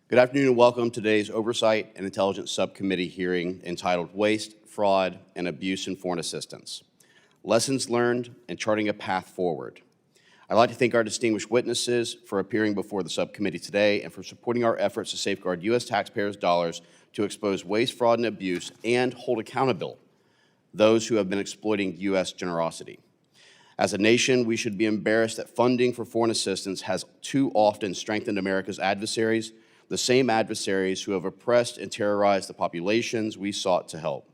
Good afternoon and welcome to today's Oversight and Intelligence Subcommittee hearing entitled Waste, Fraud, and Abuse in Foreign Assistance, Lessons Learned and Charting a Path Forward. I'd like to thank our distinguished witnesses for appearing before the subcommittee today and for supporting our efforts to safeguard U.S. taxpayers' dollars to expose waste, fraud, and abuse and hold accountable those who have been exploiting U.S. generosity. As a nation, we should be embarrassed that funding for foreign assistance has too often strengthened America's adversaries, the same adversaries who have oppressed and terrorized the populations we sought to help.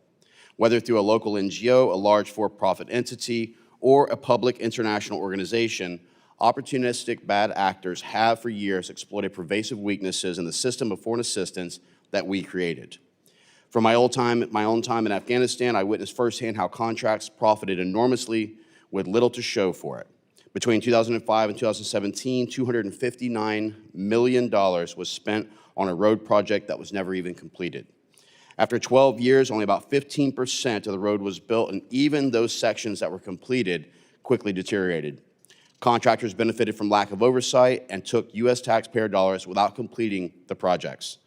Whether through a local NGO, a large for-profit entity, or a public international organization, opportunistic bad actors have for years exploited pervasive weaknesses in the system of foreign assistance that we created. From my own time in Afghanistan, I witnessed firsthand how contracts profited enormously with little to show for it. Between 2005 and 2017, $259 million was spent on a road project that was never even completed. After 12 years, only about 15% of the road was built, and even those sections that were completed quickly deteriorated. Contractors benefited from lack of oversight and took U.S. taxpayer dollars without completing the projects.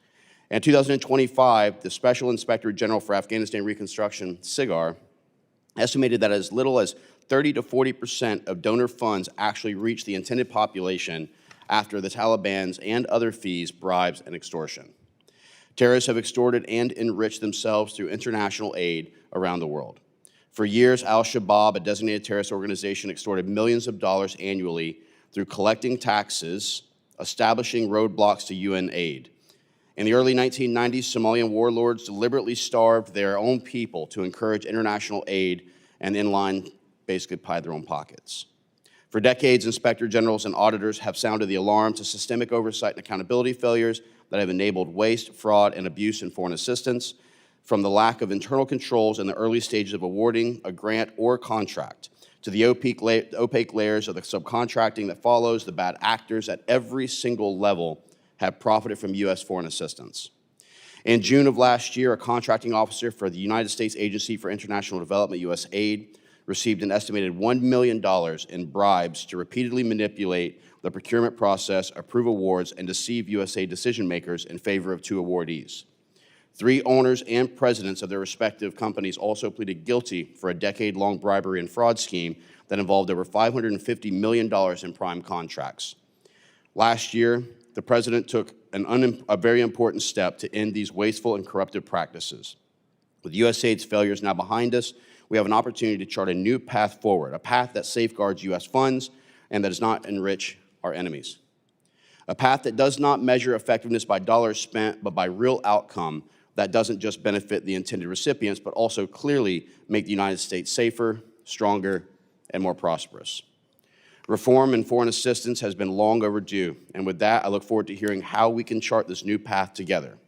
In 2025, the Special Inspector General for Afghanistan Reconstruction, SIGAR, estimated that as little as 30 to 40% of donor funds actually reach the intended population after the Taliban's and other fees, bribes, and extortion. Terrorists have extorted and enriched themselves through international aid around the world. For years, Al-Shabaab, a designated terrorist organization, extorted millions of dollars annually through collecting taxes, establishing roadblocks to UN aid. In the early 1990s, Somalian warlords deliberately starved their own people to encourage international aid, and in line basically pied their own pockets. For decades, inspector generals and auditors have sounded the alarm to systemic oversight and accountability failures that have enabled waste, fraud, and abuse in foreign assistance, from the lack of internal controls in the early stages of awarding a grant or contract, to the opaque layers of the subcontracting that follows. The bad actors at every single level have profited from U.S. foreign assistance. In June of last year, a contracting officer for the United States Agency for International Development, USAID, received an estimated $1 million in bribes to repeatedly manipulate the procurement process, approve awards, and deceive USAID decision-makers in favor of two awardees. 3 owners and presidents of their respective companies also pleaded guilty for a decade-long bribery and fraud scheme that involved over $550 million in prime contracts. Last year, the president took a very important step to end these wasteful and corruptive practices. With USAID's failures now behind us, we have an opportunity to chart a new path forward, a path that safeguards U.S. funds and that does not enrich our enemies. A path that does not measure effectiveness by dollars spent, but by real outcome that doesn't just benefit the intended recipients, but also clearly make the United States safer, stronger, and more prosperous. Reform in foreign assistance has been long overdue, and with that, I look forward to hearing how we can chart this new path together.